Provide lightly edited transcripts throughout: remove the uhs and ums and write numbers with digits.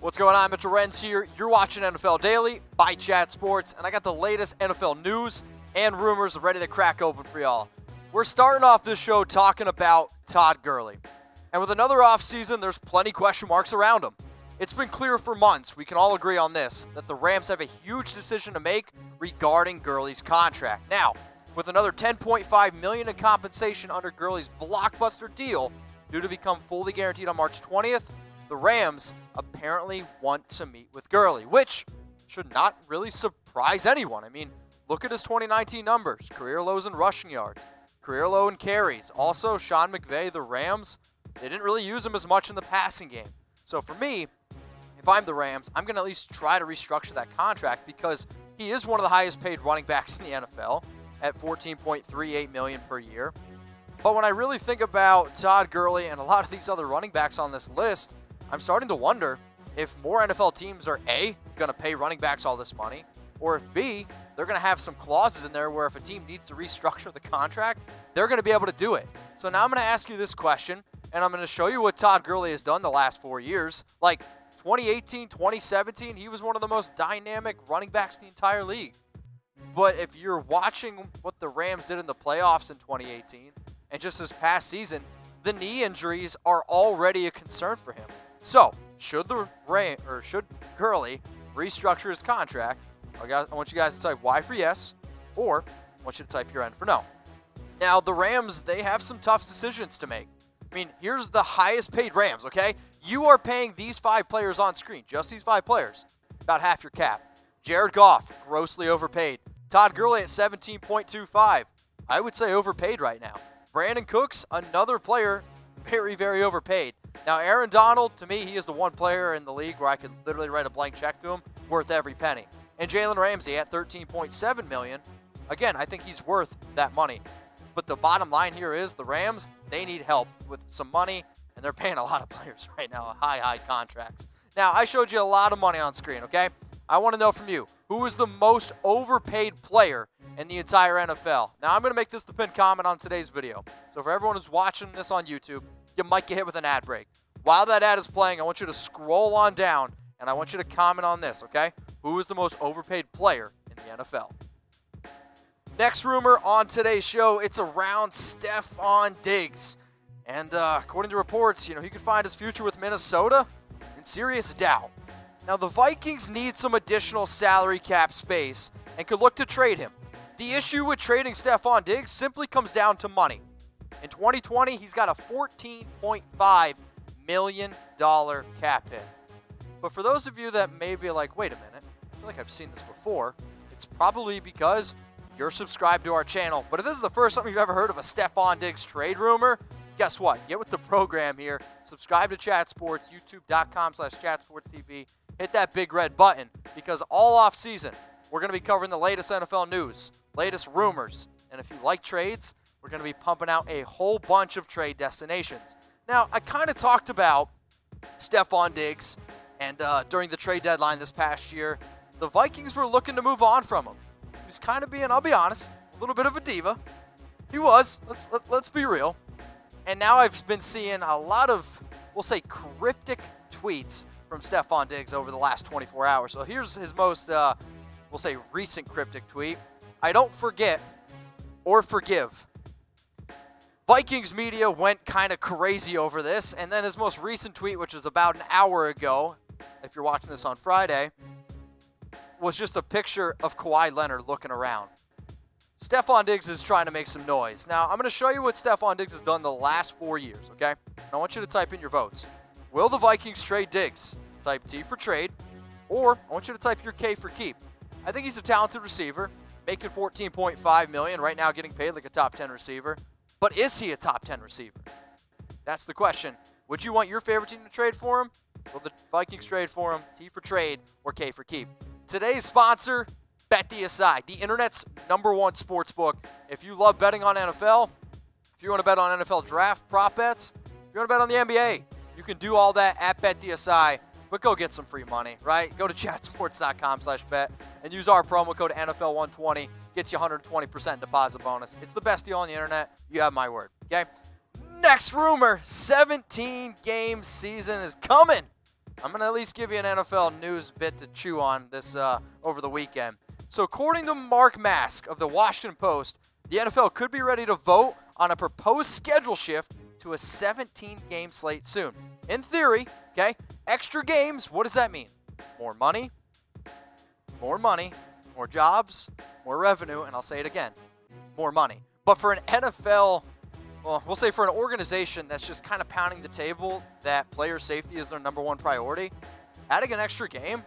What's going on? Mitchell Renz here. You're watching NFL Daily by Chat Sports, and I got the latest NFL news and rumors ready to crack open for y'all. We're starting off this show talking about Todd Gurley. And with another offseason, there's plenty question marks around him. It's been clear for months, we can all agree on this, that the Rams have a huge decision to make regarding Gurley's contract. Now, with another $10.5 million in compensation under Gurley's blockbuster deal, due to become fully guaranteed on March 20th, the Rams apparently want to meet with Gurley, which should not really surprise anyone. I mean, look at his 2019 numbers. Career lows in rushing yards, career low in carries. Also, Sean McVay, the Rams, they didn't really use him as much in the passing game. So for me, if I'm the Rams, I'm going to at least try to restructure that contract because he is one of the highest paid running backs in the NFL at $14.38 million per year. But when I really think about Todd Gurley and a lot of these other running backs on this list, I'm starting to wonder if more NFL teams are A, going to pay running backs all this money, or if B, they're going to have some clauses in there where if a team needs to restructure the contract, they're going to be able to do it. So now I'm going to ask you this question, and I'm going to show you what Todd Gurley has done the last 4 years. Like 2018, 2017, he was one of the most dynamic running backs in the entire league. But if you're watching what the Rams did in the playoffs in 2018 and just this past season, the knee injuries are already a concern for him. So, should Gurley restructure his contract? I want you guys to type Y for yes, or I want you to type your N for no. Now, the Rams, they have some tough decisions to make. I mean, here's the highest paid Rams, okay? You are paying these 5 players on screen, just these 5 players, about half your cap. Jared Goff, grossly overpaid. Todd Gurley at $17.25. I would say overpaid right now. Brandon Cooks, another player, very, very overpaid. Now, Aaron Donald, to me, he is the one player in the league where I could literally write a blank check to him, worth every penny. And Jalen Ramsey at $13.7 million. Again, I think he's worth that money. But the bottom line here is the Rams, they need help with some money, and they're paying a lot of players right now, high contracts. Now, I showed you a lot of money on screen, okay? I want to know from you, who is the most overpaid player in the entire NFL? Now, I'm going to make this the pinned comment on today's video. So for everyone who's watching this on YouTube, you might get hit with an ad break. While that ad is playing, I want you to scroll on down, and I want you to comment on this, okay? Who is the most overpaid player in the NFL? Next rumor on today's show, it's around Stefon Diggs. And according to reports, he could find his future with Minnesota in serious doubt. Now, the Vikings need some additional salary cap space and could look to trade him. The issue with trading Stefon Diggs simply comes down to money. In 2020, he's got a $14.5 million cap hit. But for those of you that may be like, wait a minute, I feel like I've seen this before, it's probably because you're subscribed to our channel. But if this is the first time you've ever heard of a Stefon Diggs trade rumor, guess what? Get with the program here. Subscribe to Chat Sports, youtube.com/chatsportstv. Hit that big red button because all off season, we're going to be covering the latest NFL news, latest rumors. And if you like trades, we're going to be pumping out a whole bunch of trade destinations. Now, I kind of talked about Stefon Diggs, and during the trade deadline this past year, the Vikings were looking to move on from him. He was kind of being, I'll be honest, a little bit of a diva. He was. Let's be real. And now I've been seeing a lot of, we'll say, cryptic tweets from Stefon Diggs over the last 24 hours. So here's his most, we'll say, recent cryptic tweet. I don't forget or forgive. Vikings media went kind of crazy over this. And then his most recent tweet, which was about an hour ago, if you're watching this on Friday, was just a picture of Kawhi Leonard looking around. Stefon Diggs is trying to make some noise. Now, I'm going to show you what Stefon Diggs has done the last 4 years, okay? And I want you to type in your votes. Will the Vikings trade Diggs? Type T for trade. Or I want you to type your K for keep. I think he's a talented receiver, making $14.5 million, right now getting paid like a top 10 receiver. But is he a top 10 receiver? That's the question. Would you want your favorite team to trade for him? Will the Vikings trade for him? T for trade or K for keep? Today's sponsor, BetDSI, the internet's #1 sports book. If you love betting on NFL, if you want to bet on NFL draft prop bets, if you want to bet on the NBA, you can do all that at BetDSI. But go get some free money, right? Go to chatsports.com/bet and use our promo code NFL120. Gets you 120% deposit bonus. It's the best deal on the internet. You have my word, okay? Next rumor, 17-game season is coming. I'm going to at least give you an NFL news bit to chew on this over the weekend. So according to Mark Mask of the Washington Post, the NFL could be ready to vote on a proposed schedule shift to a 17-game slate soon. In theory, okay, extra games, what does that mean? More money, more jobs, more revenue, and I'll say it again, more money. But for an NFL, well, we'll say for an organization that's just kind of pounding the table that player safety is their number one priority, adding an extra game,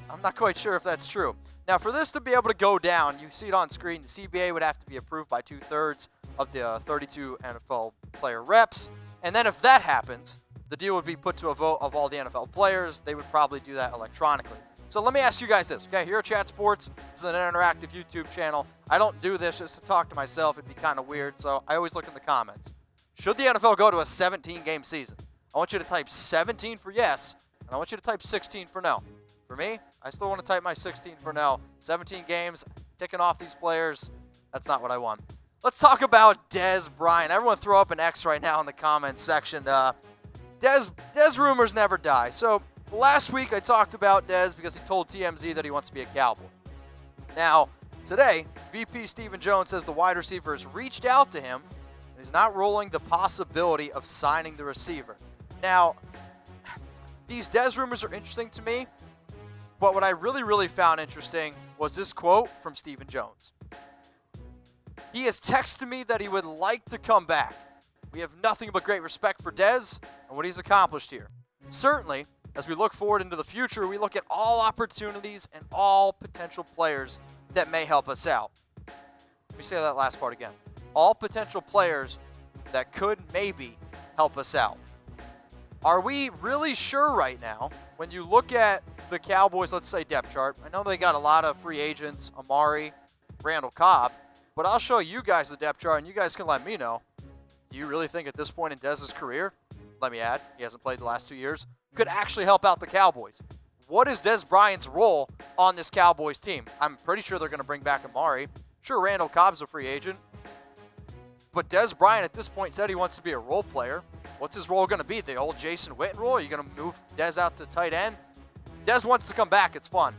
I'm not quite sure if that's true. Now, for this to be able to go down, you see it on screen, the CBA would have to be approved by 2/3 of the 32 NFL player reps. And then if that happens, the deal would be put to a vote of all the NFL players. They would probably do that electronically. So let me ask you guys this, okay? Here at Chat Sports, this is an interactive YouTube channel. I don't do this just to talk to myself. It'd be kind of weird, so I always look in the comments. Should the NFL go to a 17-game season? I want you to type 17 for yes, and I want you to type 16 for no. For me, I still want to type my 16 for no. 17 games, ticking off these players, that's not what I want. Let's talk about Dez Bryant. Everyone throw up an X right now in the comments section. Dez rumors never die. So last week I talked about Dez because he told TMZ that he wants to be a Cowboy. Now, today, VP Stephen Jones says the wide receiver has reached out to him and he's not ruling the possibility of signing the receiver. Now, these Dez rumors are interesting to me, but what I really found interesting was this quote from Stephen Jones. He has texted me that he would like to come back. We have nothing but great respect for Dez and what he's accomplished here. Certainly, as we look forward into the future, we look at all opportunities and all potential players that may help us out. Let me say that last part again. All potential players that could maybe help us out. Are we really sure right now, when you look at the Cowboys, let's say depth chart, I know they got a lot of free agents, Amari, Randall Cobb, but I'll show you guys the depth chart and you guys can let me know. Do you really think at this point in Dez's career, let me add, he hasn't played the last 2 years, could actually help out the Cowboys? What is Dez Bryant's role on this Cowboys team? I'm pretty sure they're going to bring back Amari. Sure, Randall Cobb's a free agent. But Dez Bryant at this point said he wants to be a role player. What's his role going to be? The old Jason Witten role? Are you going to move Dez out to tight end? Dez wants to come back. It's fun.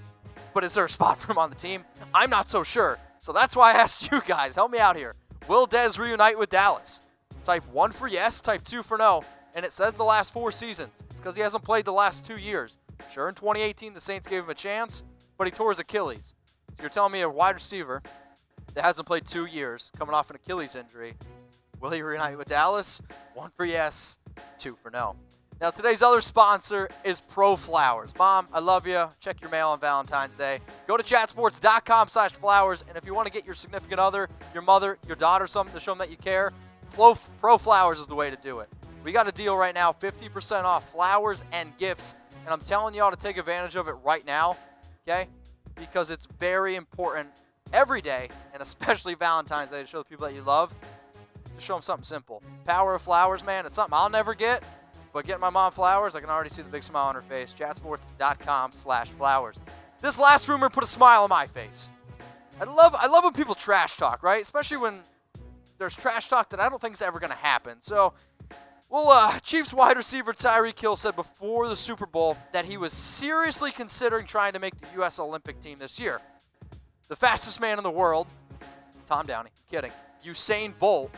But is there a spot for him on the team? I'm not so sure. So that's why I asked you guys. Help me out here. Will Dez reunite with Dallas? Type 1 for yes, type 2 for no. And it says the last 4 seasons. It's because he hasn't played the last 2 years. Sure, in 2018, the Saints gave him a chance, but he tore his Achilles. So you're telling me a wide receiver that hasn't played 2 years, coming off an Achilles injury, will he reunite with Dallas? 1 for yes, 2 for no. Now, today's other sponsor is Pro Flowers. Mom, I love you. Check your mail on Valentine's Day. Go to chatsports.com/flowers, and if you want to get your significant other, your mother, your daughter something to show them that you care, Pro Flowers is the way to do it. We got a deal right now, 50% off flowers and gifts, and I'm telling you all to take advantage of it right now, okay? Because it's very important every day, and especially Valentine's Day, to show the people that you love. Just show them something simple. Power of flowers, man. It's something I'll never get, but getting my mom flowers, I can already see the big smile on her face. Chatsports.com/flowers. This last rumor put a smile on my face. I love when people trash talk, right? Especially when there's trash talk that I don't think is ever going to happen. So, Chiefs wide receiver Tyreek Hill said before the Super Bowl that he was seriously considering trying to make the U.S. Olympic team this year. The fastest man in the world, Tom Downey, kidding, Usain Bolt,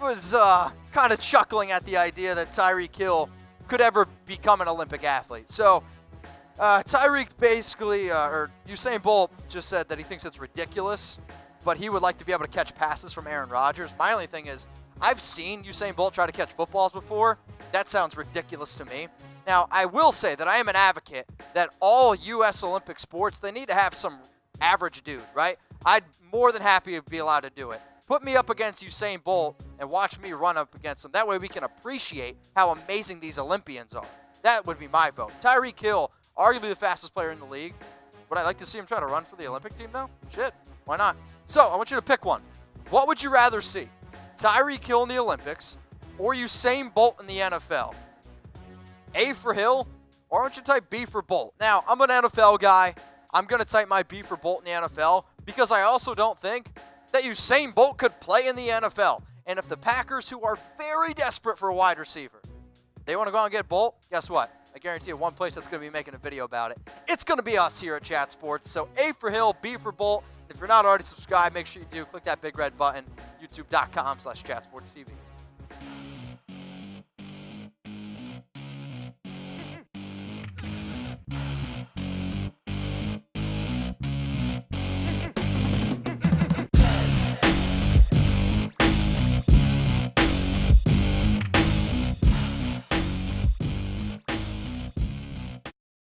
was kind of chuckling at the idea that Tyreek Hill could ever become an Olympic athlete. So, Tyreek basically, or Usain Bolt just said that he thinks it's ridiculous, but he would like to be able to catch passes from Aaron Rodgers. My only thing is, I've seen Usain Bolt try to catch footballs before. That sounds ridiculous to me. Now, I will say that I am an advocate that all U.S. Olympic sports, they need to have some average dude, right? I'd more than happy to be allowed to do it. Put me up against Usain Bolt and watch me run up against him. That way we can appreciate how amazing these Olympians are. That would be my vote. Tyreek Hill, arguably the fastest player in the league. Would I like to see him try to run for the Olympic team, though? Shit, why not? So, I want you to pick one. What would you rather see? Tyreek Hill in the Olympics or Usain Bolt in the NFL? A for Hill, or why don't you type B for Bolt? Now, I'm an NFL guy. I'm going to type my B for Bolt in the NFL because I also don't think that Usain Bolt could play in the NFL. And if the Packers, who are very desperate for a wide receiver, They want to go out and get Bolt? Guess what? I guarantee you one place that's going to be making a video about it. It's going to be us here at Chat Sports. So A for Hill, B for Bolt. If you're not already subscribed, make sure you do. Click that big red button, youtube.com/chatsportstv.